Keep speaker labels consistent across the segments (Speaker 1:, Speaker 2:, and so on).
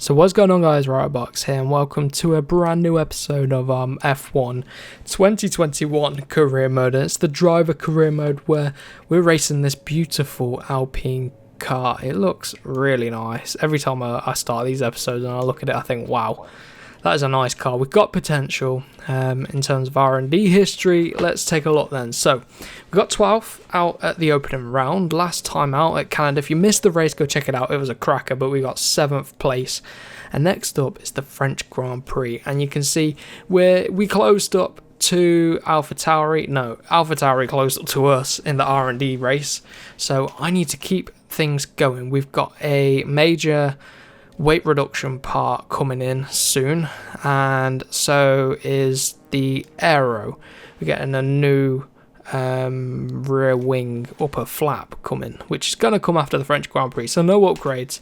Speaker 1: So what's going on, guys? Box here, and welcome to a brand new episode of F1 2021 career mode. And it's the driver career mode where we're racing this beautiful Alpine car. It looks really nice. Every time I start these episodes and I look at it, I think, wow, that is a nice car. We've got potential in terms of R&D history. Let's take a look then. So we got 12th out at the opening round. Last time out at Canada. If you missed the race, go check it out. It was a cracker, but we got 7th place. And next up is the French Grand Prix. And you can see we closed up to AlphaTauri. No, AlphaTauri closed up to us in the R&D race. So I need to keep things going. We've got a major weight reduction part coming in soon, and so is the aero. We're getting a new rear wing upper flap coming, which is going to come after the French Grand Prix, so no upgrades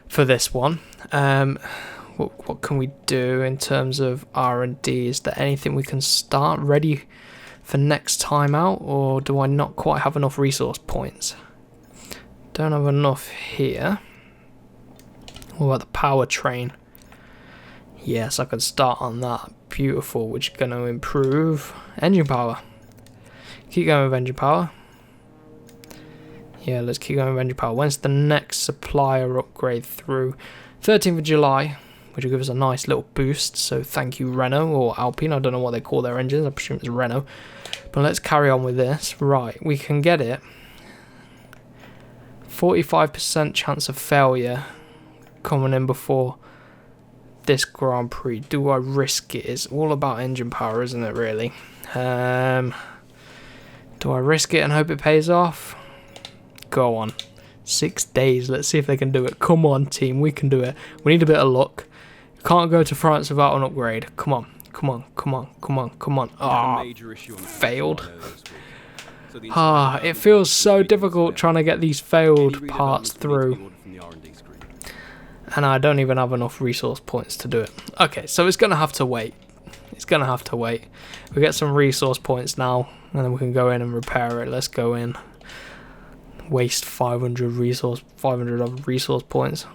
Speaker 1: for this one. What can we do in terms of R&D? Is there anything we can start ready for next time out, or do I not quite have enough resource points? Don't have enough here. What about the powertrain? Yes, I could start on that. Beautiful, which is going to improve engine power. Keep going with engine power. Yeah, let's keep going with engine power. When's the next supplier upgrade through? 13th of July, which will give us a nice little boost. So thank you, Renault or Alpine. I don't know what they call their engines. I presume it's Renault. But let's carry on with this. Right, we can get it. 45% chance of failure coming in before this Grand Prix. Do I risk it? It's all about engine power, isn't it, really? Do I risk it and hope it pays off? Go on. 6 days. Let's see if they can do it. Come on, team. We can do it. We need a bit of luck. Can't go to France without an upgrade. Come on. Come on. Come on. Come on. Come on. Ah, failed. It feels so difficult trying to get these failed parts through. And I don't even have enough resource points to do it. Okay, so it's going to have to wait. It's going to have to wait. We get some resource points now, and then we can go in and repair it. Let's go in. Waste 500 of resource points.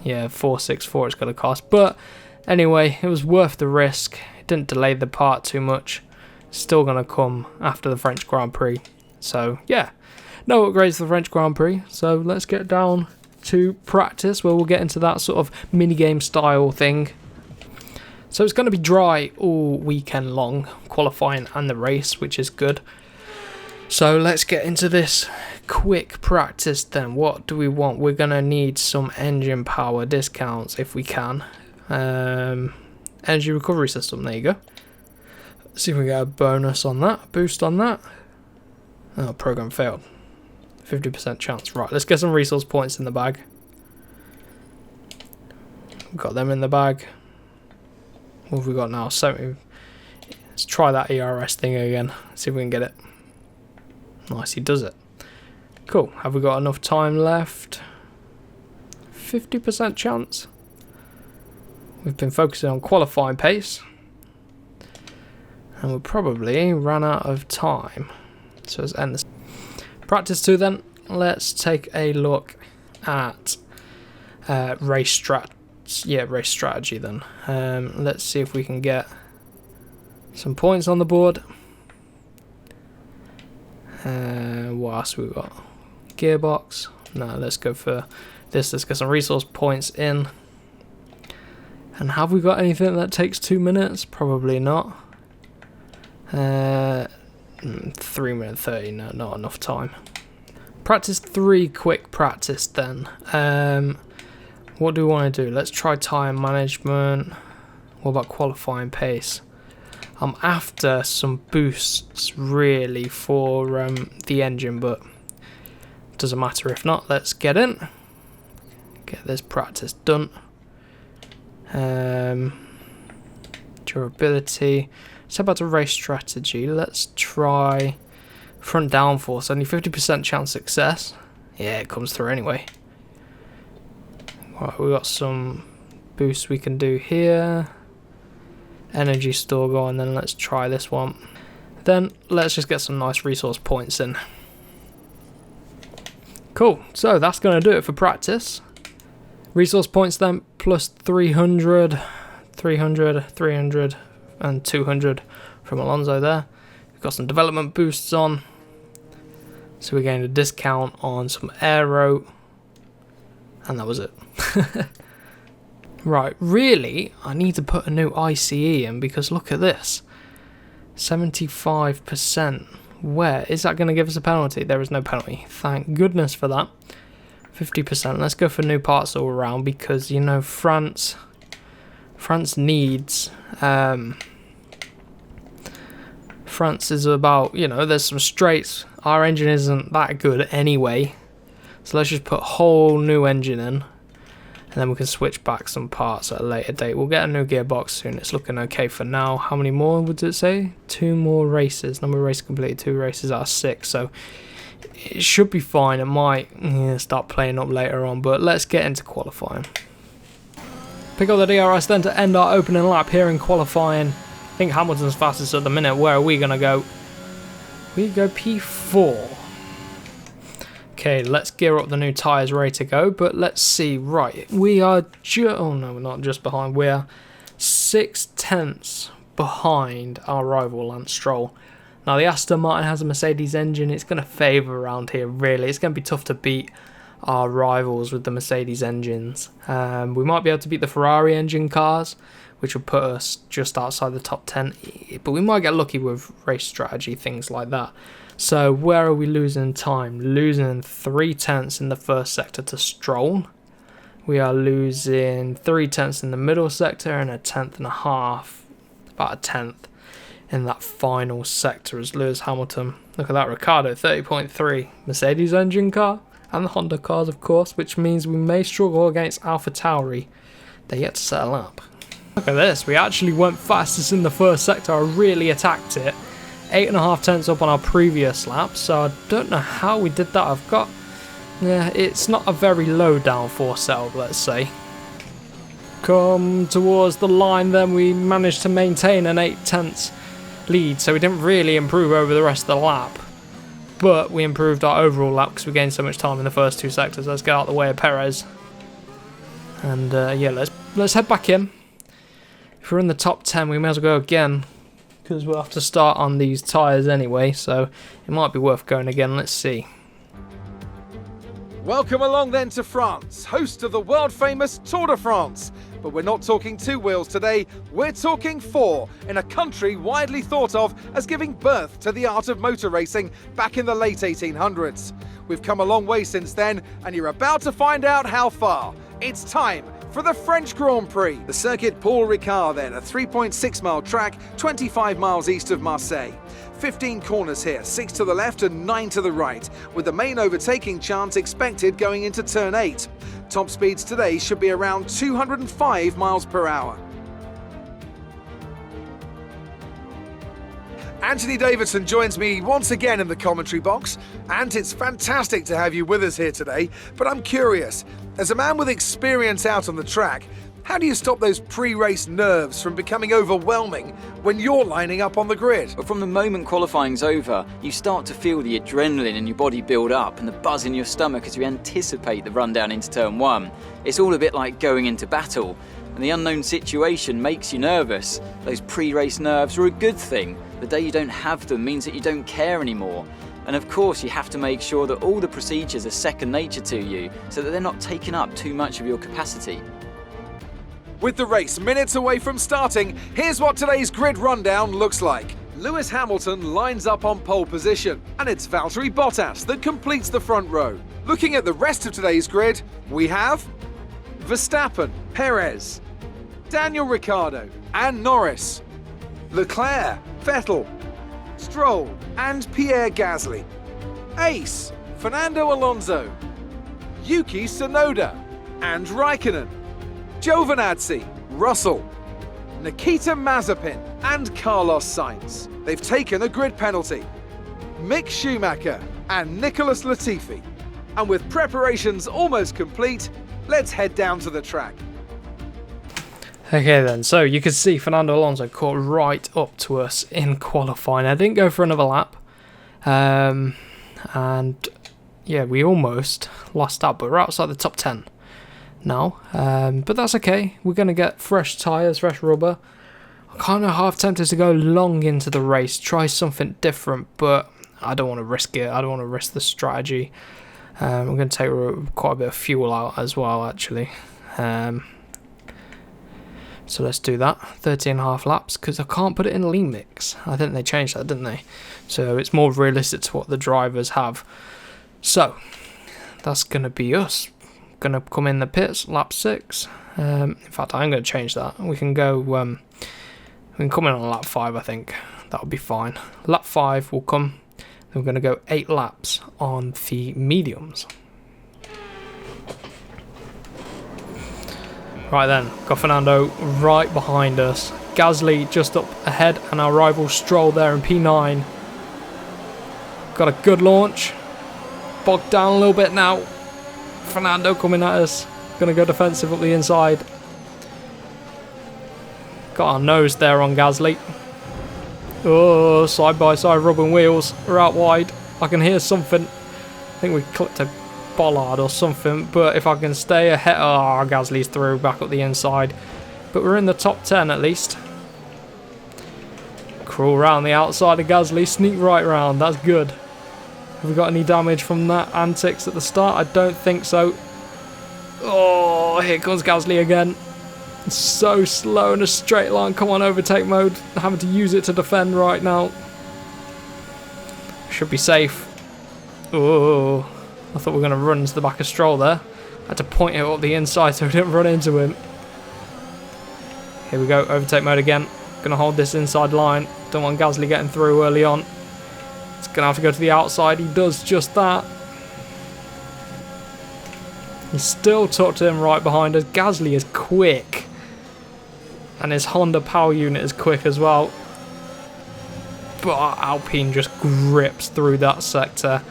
Speaker 1: Yeah, 464 it's going to cost. But anyway, it was worth the risk. It didn't delay the part too much. It's still going to come after the French Grand Prix. So, yeah. No upgrades for the French Grand Prix. So, let's get down to practice, where we'll get into that sort of mini-game style thing. So it's going to be dry all weekend long, qualifying and the race, which is good. So let's get into this quick practice then. What do we want? We're going to need some engine power discounts if we can. Energy recovery system, there you go. Let's see if we get a bonus on that, boost on that. Oh, program failed. 50% chance. Right, let's get some resource points in the bag. Got them in the bag. What have we got now? 70. Let's try that ERS thing again. See if we can get it. Nice, he does it. Cool. Have we got enough time left? 50% chance. We've been focusing on qualifying pace. And we probably ran out of time. So let's end this. Practice 2 then. Let's take a look at race strategy then. Let's see if we can get some points on the board. What else we got? Gearbox. No, let's go for this. Let's get some resource points in. And have we got anything that takes 2 minutes? Probably not. 3 minutes 30, no, not enough time. Practice 3, quick practice then. What do we want to do? Let's try tyre management. What about qualifying pace? I'm after some boosts really for the engine, but doesn't matter if not. Let's get in. Get this practice done. Durability. So about the race strategy, let's try front downforce. Only 50% chance success. Yeah, it comes through anyway. Right, we got some boosts we can do here. Energy store going, then let's try this one. Then let's just get some nice resource points in. Cool, so that's going to do it for practice. Resource points then, plus 300, 300, 300, and 200 from Alonso there. We've got some development boosts on. So we're getting a discount on some aero. And that was it. Right, really, I need to put a new ICE in because look at this. 75%. Where? Is that going to give us a penalty? There is no penalty. Thank goodness for that. 50%. Let's go for new parts all around because, you know, France needs... France is about, you know, there's some straights. Our engine isn't that good anyway. So let's just put a whole new engine in. And then we can switch back some parts at a later date. We'll get a new gearbox soon. It's looking okay for now. How many more would it say? 2 more races. Number of races completed. 2 races out of 6. So it should be fine. It might start playing up later on. But let's get into qualifying. Pick up the DRS then to end our opening lap here in qualifying. I think Hamilton's fastest at the minute. Where are we going to go? We go P4. Okay, let's gear up the new tyres, ready to go, but let's see, right, we are oh no, we're not just behind, we're 6/10 behind our rival Lance Stroll. Now the Aston Martin has a Mercedes engine, it's going to favour around here really, it's going to be tough to beat our rivals with the Mercedes engines. We might be able to beat the Ferrari engine cars, which will put us just outside the top 10, but we might get lucky with race strategy, things like that. So where are we losing time? Losing 3/10 in the first sector to Stroll. We are losing 3/10 in the middle sector and 1/10.5, about 1/10 in that final sector as Lewis Hamilton. Look at that, Ricciardo 30.3, Mercedes engine car and the Honda cars of course, which means we may struggle against AlphaTauri. They're yet to settle up. Look at this, we actually went fastest in the first sector, I really attacked it. 8.5 tenths up on our previous lap, so I don't know how we did that. I've got, yeah, it's not a very low downforce setup, let's say. Come towards the line then, we managed to maintain an 8/10 lead, so we didn't really improve over the rest of the lap. But we improved our overall lap because we gained so much time in the first 2 sectors. Let's get out of the way of Perez. And yeah, let's head back in. If we're in the top 10, we may as well go again, because we'll have to start on these tyres anyway, so it might be worth going again. Let's see.
Speaker 2: Welcome along then to France, host of the world famous Tour de France. But we're not talking 2 wheels today, we're talking 4, in a country widely thought of as giving birth to the art of motor racing back in the late 1800s. We've come a long way since then, and you're about to find out how far. It's time for the French Grand Prix. The circuit Paul Ricard then, a 3.6 mile track, 25 miles east of Marseille. 15 corners here, 6 to the left and 9 to the right, with the main overtaking chance expected going into turn 8. Top speeds today should be around 205 miles per hour. Anthony Davidson joins me once again in the commentary box, and it's fantastic to have you with us here today, but I'm curious, as a man with experience out on the track, how do you stop those pre-race nerves from becoming overwhelming when you're lining up on the grid?
Speaker 3: But from the moment qualifying's over, you start to feel the adrenaline in your body build up and the buzz in your stomach as you anticipate the run down into turn 1. It's all a bit like going into battle, and the unknown situation makes you nervous. Those pre-race nerves are a good thing. The day you don't have them means that you don't care anymore. And of course you have to make sure that all the procedures are second nature to you, so that they're not taking up too much of your capacity.
Speaker 2: With the race minutes away from starting, here's what today's grid rundown looks like. Lewis Hamilton lines up on pole position, and it's Valtteri Bottas that completes the front row. Looking at the rest of today's grid, we have Verstappen, Perez, Daniel Ricciardo and Norris, Leclerc, Vettel, Stroll and Pierre Gasly, Ace, Fernando Alonso, Yuki Tsunoda and Raikkonen, Giovinazzi, Russell, Nikita Mazepin and Carlos Sainz. They've taken a grid penalty. Mick Schumacher and Nicholas Latifi. And with preparations almost complete, let's head down to the track.
Speaker 1: Okay then, so you can see Fernando Alonso caught right up to us in qualifying. I didn't go for another lap. And yeah, we almost lost out, but we're outside the top 10. now, but that's okay. We're going to get fresh tyres, fresh rubber. I'm kind of half tempted to go long into the race, try something different, but I don't want to risk it. I don't want to risk the strategy. I'm going to take quite a bit of fuel out as well, actually. So let's do that. 13.5 laps, because I can't put it in lean mix. I think they changed that, didn't they? So it's more realistic to what the drivers have. So that's going to be us. Going to come in the pits, lap 6. In fact, I'm going to change that. We can go. We can come in on lap 5. I think that'll be fine. Lap 5 will come. Then we're going to go 8 laps on the mediums. Right then, got Fernando right behind us. Gasly just up ahead, and our rival Stroll there in P9. Got a good launch. Bogged down a little bit now. Fernando coming at us. Gonna go defensive up the inside. Got our nose there on Gasly. Oh, side by side rubbing wheels. We're out wide. I can hear something. I think we clipped a bollard or something, but if I can stay ahead. Oh, Gasly's through back up the inside, but we're in the top 10 at least. Crawl round the outside of Gasly, sneak right round. That's good. Have we got any damage from that antics at the start? I don't think so. Oh, here comes Gasly again. It's so slow in a straight line. Come on, overtake mode. I'm having to use it to defend right now. Should be safe. Oh, I thought we were going to run into the back of Stroll there. I had to point it up the inside so we didn't run into him. Here we go, overtake mode again. Gonna hold this inside line. Don't want Gasly getting through early on. It's gonna have to go to the outside. He does just that. He's still tucked in right behind us. Gasly is quick. And his Honda power unit is quick as well. But our Alpine just grips through that sector.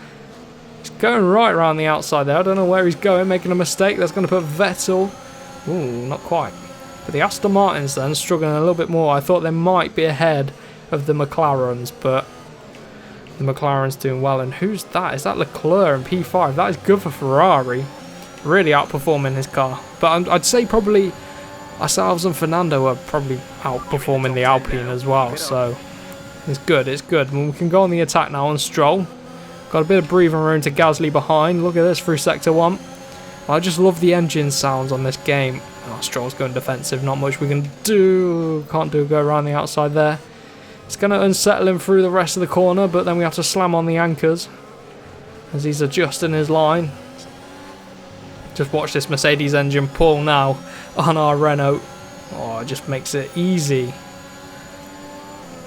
Speaker 1: He's going right around the outside there. I don't know where he's going, making a mistake. That's going to put Vettel. Ooh, not quite. But the Aston Martins then struggling a little bit more. I thought they might be ahead of the McLarens, but the McLaren's doing well. And who's that? Is that Leclerc in P5? That is good for Ferrari. Really outperforming his car. But I'd say probably ourselves and Fernando are probably outperforming the Alpine as well. So it's good, it's good. And we can go on the attack now on Stroll. Got a bit of breathing room to Gasly behind. Look at this through sector 1. I just love the engine sounds on this game. Oh, Stroll's going defensive. Not much we can do. Can't go around the outside there. It's going to unsettle him through the rest of the corner, but then we have to slam on the anchors as he's adjusting his line. Just watch this Mercedes engine pull now on our Renault. Oh, it just makes it easy.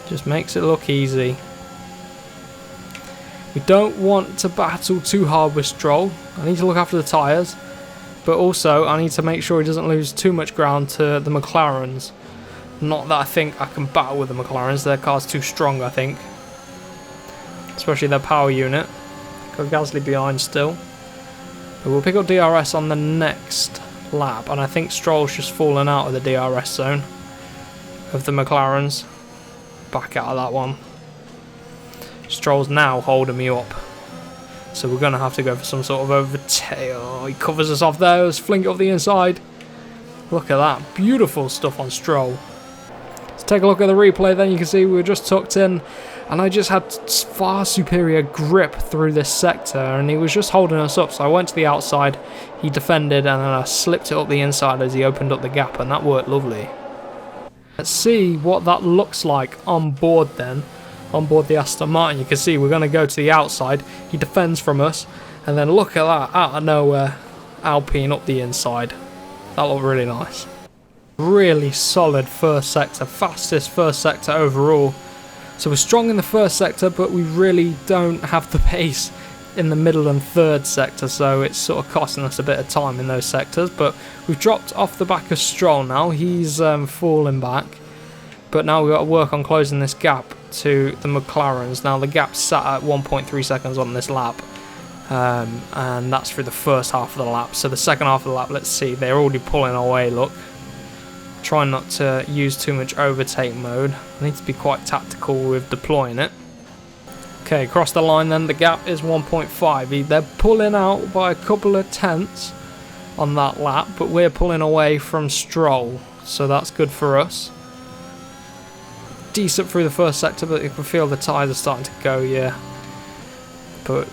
Speaker 1: Just makes it look easy. We don't want to battle too hard with Stroll. I need to look after the tyres. But also, I need to make sure he doesn't lose too much ground to the McLarens. Not that I think I can battle with the McLarens. Their car's too strong, I think. Especially their power unit. Got Gasly behind still. But we'll pick up DRS on the next lap. And I think Stroll's just fallen out of the DRS zone of the McLarens. Back out of that one. Stroll's now holding me up. So we're going to have to go for some sort of overtake. Oh, he covers us off there. Let's fling it off the inside. Look at that. Beautiful stuff on Stroll. Let's take a look at the replay. Then you can see we were just tucked in. And I just had far superior grip through this sector. And he was just holding us up. So I went to the outside. He defended. And then I slipped it up the inside as he opened up the gap. And that worked lovely. Let's see what that looks like on board then. On board the Aston Martin, you can see we're going to go to the outside. He defends from us, and then look at that, out of nowhere, Alpine up the inside. That looked really nice. Really solid first sector, fastest first sector overall. So we're strong in the first sector, but we really don't have the pace in the middle and third sector, so it's sort of costing us a bit of time in those sectors. But we've dropped off the back of Stroll now. He's falling back. But now we've got to work on closing this gap to the McLarens. Now the gap's sat at 1.3 seconds on this lap. And that's through the first half of the lap. So the second half of the lap, let's see. They're already pulling away, look. Trying not to use too much overtake mode. I need to be quite tactical with deploying it. Okay, across the line then, the gap is 1.5. They're pulling out by a couple of tenths. on that lap, but we're pulling away from Stroll, so that's good for us. Decent through the first sector, but you can feel the tyres are starting to go, yeah. But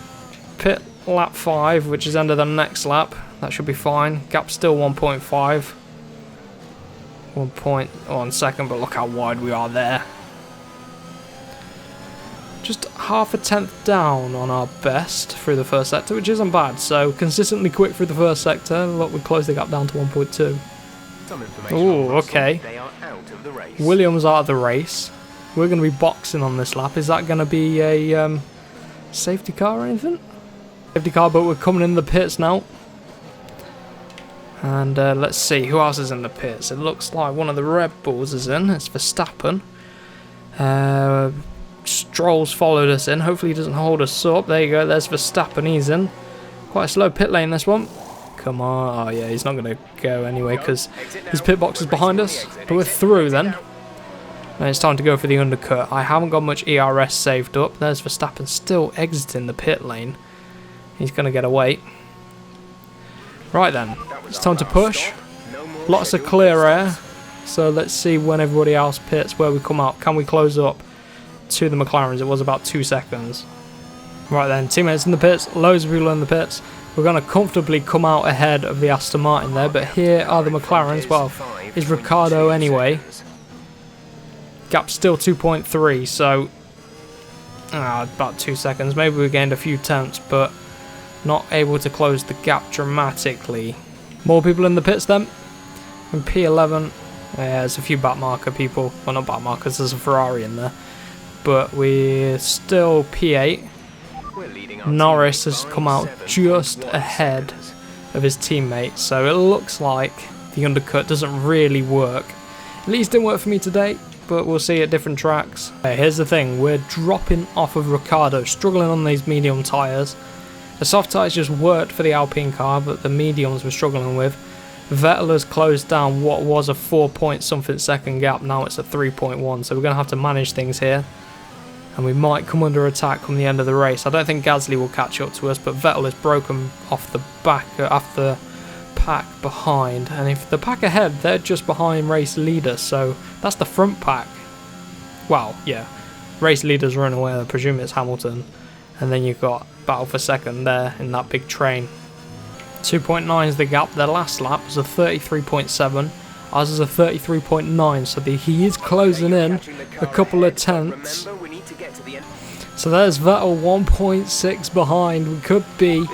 Speaker 1: pit lap 5, which is end of the next lap, that should be fine. Gap's still 1.5. 1 second, but look how wide we are there. Just half a tenth down on our best through the first sector, which isn't bad. So consistently quick through the first sector. Look, we closed the gap down to 1.2. Oh, okay. Williams out of the race. We're going to be boxing on this lap. Is that going to be a safety car or anything? Safety car, but we're coming in the pits now. And let's see, who else is in the pits? It looks like one of the Red Bulls is in. It's Verstappen. Stroll's followed us in. Hopefully he doesn't hold us up. There you go, there's Verstappen, he's in. Quite a slow pit lane, this one. Come on. Oh yeah, he's not going to go anyway because his pit box is behind us. But we're through then. And it's time to go for the undercut. I haven't got much ERS saved up. There's Verstappen still exiting the pit lane. He's going to get away. Right then, it's time to push. Lots of clear air. So let's see when everybody else pits where we come out. Can we close up to the McLarens? It was about 2 seconds. Right then, teammates in the pits, loads of people in the pits. We're going to comfortably come out ahead of the Aston Martin there, but here are the McLarens. Well, is Ricciardo anyway. Gap's still 2.3, so about 2 seconds. Maybe we gained a few tenths, but not able to close the gap dramatically. More people in the pits then. In P11, there's a few backmarker people. Well, not backmarkers, there's a Ferrari in there. But we're still P8. Norris has come out just ahead of his teammate, so it looks like the undercut doesn't really work. At least it didn't work for me today, but we'll see at different tracks. Here's the thing, we're dropping off of Ricciardo, struggling on these medium tyres. The soft tyres just worked for the Alpine car, but the mediums we're struggling with. Vettel has closed down what was a 4-point-something second gap, now it's a 3.1, so we're going to have to manage things here. And we might come under attack come the end of the race. I don't think Gasly will catch up to us, but Vettel has broken off the back, off the pack behind. And if the pack ahead, they're just behind race leader, so that's the front pack. Well, yeah, race leader's run away, I presume it's Hamilton. And then you've got battle for second there in that big train. 2.9 is the gap. Their last lap was a 33.7. Ours is a 33.9, so he is closing in a couple of tenths. So there's Vettel 1.6 behind. We could be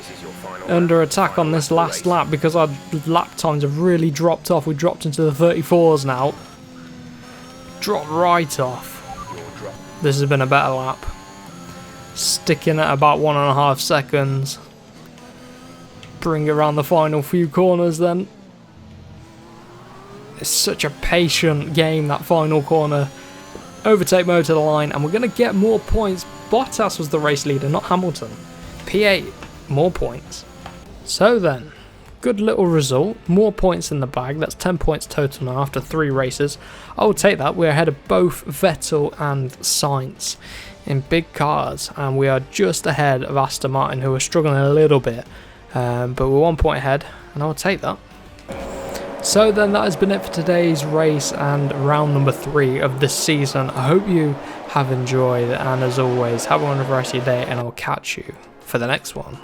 Speaker 1: under attack on this last lap because our lap times have really dropped off. We dropped into the 34s now. Dropped right off. This has been a better lap. Sticking at about 1.5 seconds. Bring it around the final few corners then. It's such a patient game, that final corner. Overtake mode to the line, and we're going to get more points. Bottas was the race leader, not Hamilton. P8, more points. So then, good little result. More points in the bag. That's 10 points total now after 3 races. I will take that. We're ahead of both Vettel and Sainz in big cars, and we are just ahead of Aston Martin, who are struggling a little bit. But we're 1 point ahead, and I'll take that. So then that has been it for today's race and round number 3 of this season. I hope you have enjoyed, and as always, have a wonderful rest of your day, and I'll catch you for the next one.